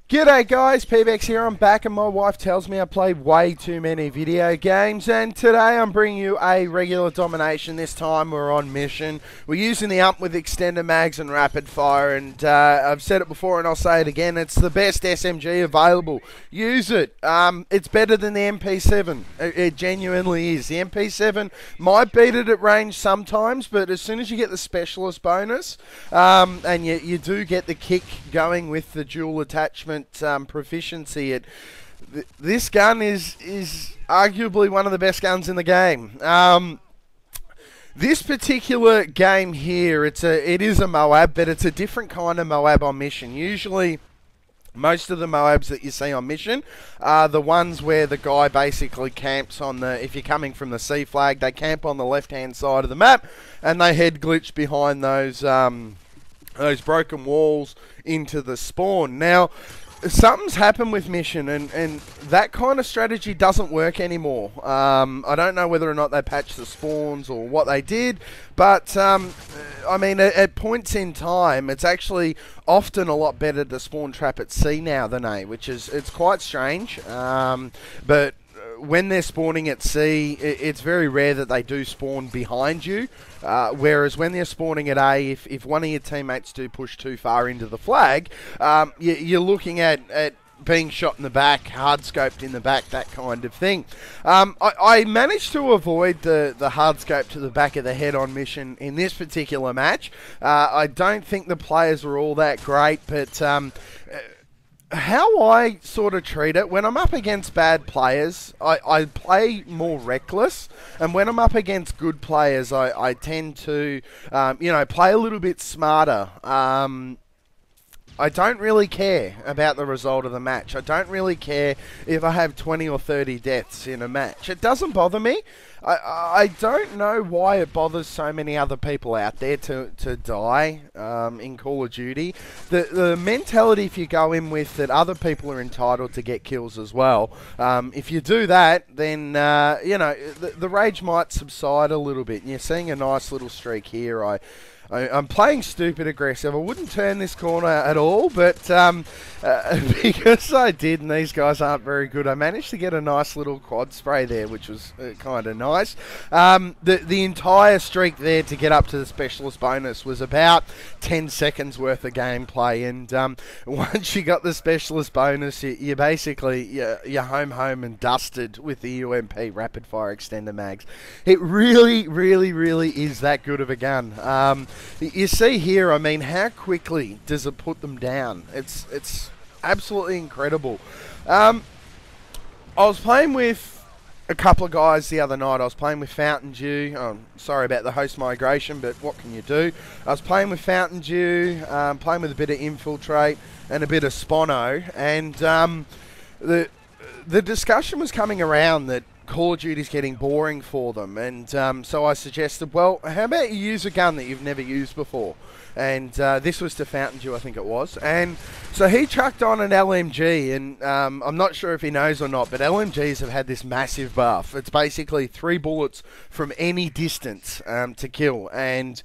G'day guys, PBX here. I'm back and my wife tells me I play way too many video games, and today I'm bringing you a regular domination. This time we're on mission. We're using the UMP with extender mags and rapid fire, and I've said it before and I'll say it again, it's the best SMG available. Use it. It's better than the MP7. It genuinely is. The MP7 might beat it at range sometimes, but as soon as you get the specialist bonus, and you do get the kick going with the dual attachment proficiency, this gun is arguably one of the best guns in the game. This particular game here, it is a MOAB, but it's a different kind of MOAB on mission. Usually most of the MOABs that you see on mission are the ones where the guy basically camps on if you're coming from the C flag, they camp on the left-hand side of the map and they head glitch behind those broken walls into the spawn. Now, something's happened with mission, and that kind of strategy doesn't work anymore. I don't know whether or not they patched the spawns or what they did, but I mean, at points in time, it's actually often a lot better to spawn trap at C now than A, it's quite strange. But when they're spawning at C, it's very rare that they do spawn behind you. Whereas when they're spawning at A, if one of your teammates do push too far into the flag, you're looking at being shot in the back, hard scoped in the back, that kind of thing. I managed to avoid the hard scope to the back of the head on mission in this particular match. I don't think the players were all that great, but how I sort of treat it, when I'm up against bad players, I play more reckless, and when I'm up against good players, I tend to, play a little bit smarter. I don't really care about the result of the match. I don't really care if I have 20 or 30 deaths in a match. It doesn't bother me. I don't know why it bothers so many other people out there to die in Call of Duty. The mentality, if you go in with that other people are entitled to get kills as well, if you do that, then, the rage might subside a little bit. And you're seeing a nice little streak here. I'm playing stupid aggressive. I wouldn't turn this corner at all, but because I did and these guys aren't very good, I managed to get a nice little quad spray there, which was kind of nice. The entire streak there to get up to the specialist bonus was about 10 seconds worth of gameplay, and once you got the specialist bonus, you basically, you're home and dusted with the UMP rapid fire extender mags. It really, really, really is that good of a gun. You see here, I mean, how quickly does it put them down? It's absolutely incredible. I was playing with a couple of guys the other night. I was playing with Fountain Dew. Sorry about the host migration, but what can you do? I was playing with Fountain Dew, playing with a bit of Infiltrate and a bit of Spono, and the discussion was coming around that Call of Duty's getting boring for them, and so I suggested, well, how about you use a gun that you've never used before? And this was to Fountain Dew, I think it was. And so he chucked on an LMG, and I'm not sure if he knows or not, but LMGs have had this massive buff. It's basically 3 bullets from any distance to kill, and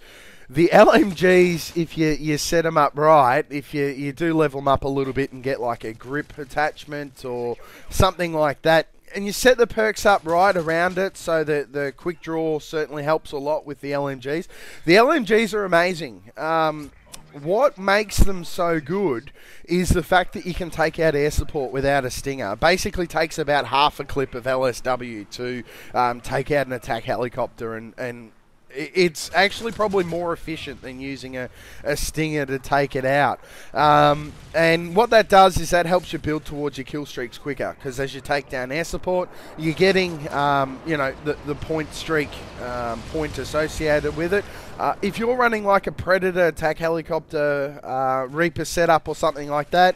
the LMGs, if you set them up right, if you do level them up a little bit and get like a grip attachment or something like that, and you set the perks up right around it, so that the quick draw certainly helps a lot with the LMGs. The LMGs are amazing. What makes them so good is the fact that you can take out air support without a stinger. It basically takes about half a clip of LSW to take out an attack helicopter, and it's actually probably more efficient than using a stinger to take it out. And what that does is that helps you build towards your kill streaks quicker, because as you take down air support, you're getting the point streak point associated with it. If you're running like a Predator attack helicopter Reaper setup or something like that,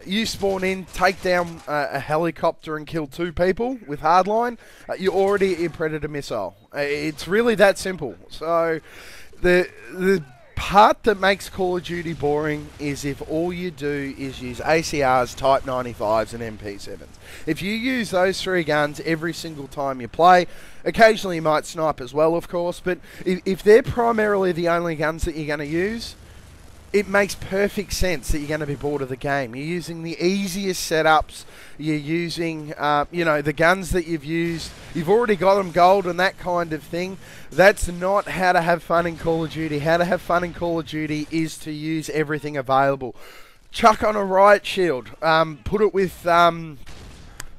you spawn in, take down a helicopter and kill 2 people with hardline, you're already a Predator missile. It's really that simple. So the part that makes Call of Duty boring is if all you do is use ACRs, Type 95s and MP7s. If you use those 3 guns every single time you play, occasionally you might snipe as well, of course, but if they're primarily the only guns that you're going to use, it makes perfect sense that you're going to be bored of the game. You're using the easiest setups. You're using, the guns that you've used. You've already got them gold and that kind of thing. That's not how to have fun in Call of Duty. How to have fun in Call of Duty is to use everything available. Chuck on a riot shield. Put it with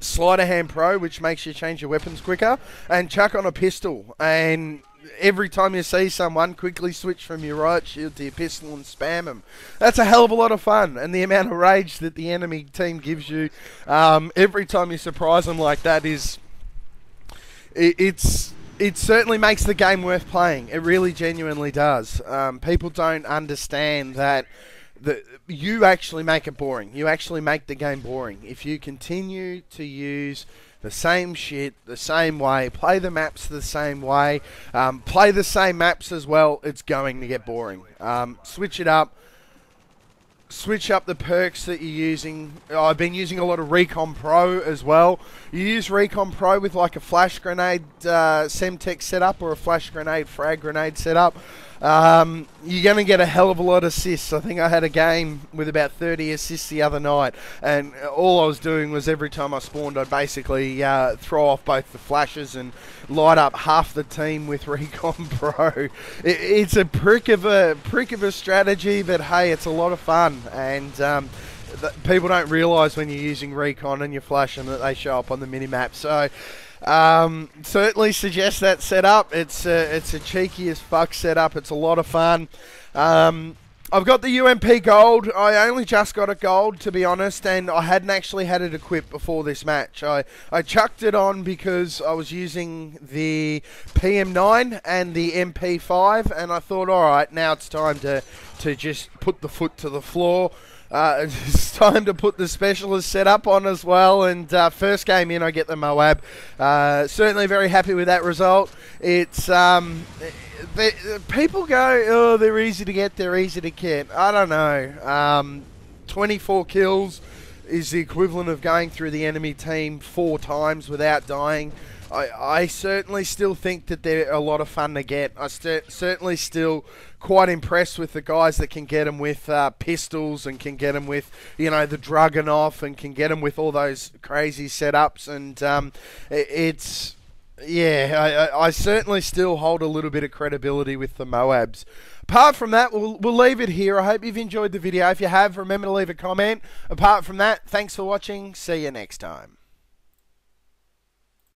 Slider Hand Pro, which makes you change your weapons quicker. And chuck on a pistol. And every time you see someone, quickly switch from your riot shield to your pistol and spam them. That's a hell of a lot of fun, and the amount of rage that the enemy team gives you every time you surprise them like that it certainly makes the game worth playing. It really genuinely does. People don't understand that you actually make it boring. You actually make the game boring. If you continue to use the same shit, the same way, play the maps the same way, play the same maps as well, it's going to get boring. Switch it up. Switch up the perks that you're using. I've been using a lot of Recon Pro as well. You use Recon Pro with like a flash grenade Semtex setup or a flash grenade frag grenade setup. You're going to get a hell of a lot of assists. I think I had a game with about 30 assists the other night, and all I was doing was every time I spawned, I'd basically throw off both the flashes and light up half the team with Recon Pro. It's a prick of a strategy, but hey, it's a lot of fun, and people don't realise when you're using Recon and you're flashing that they show up on the minimap. So certainly suggest that setup. It's a cheeky as fuck setup. It's a lot of fun. I've got the UMP gold. I only just got it gold, to be honest, and I hadn't actually had it equipped before this match. I chucked it on because I was using the PM9 and the MP5, and I thought, alright, now it's time to just put the foot to the floor. It's time to put the specialist setup on as well, and first game in I get the MOAB. Certainly very happy with that result. It's people go, oh, they're easy to get, they're easy to get. I don't know. 24 kills is the equivalent of going through the enemy team 4 times without dying. I certainly still think that they're a lot of fun to get. I certainly still quite impressed with the guys that can get them with pistols and can get them with, the Dragunov and can get them with all those crazy setups. And I certainly still hold a little bit of credibility with the MOABs. Apart from that, we'll leave it here. I hope you've enjoyed the video. If you have, remember to leave a comment. Apart from that, thanks for watching. See you next time.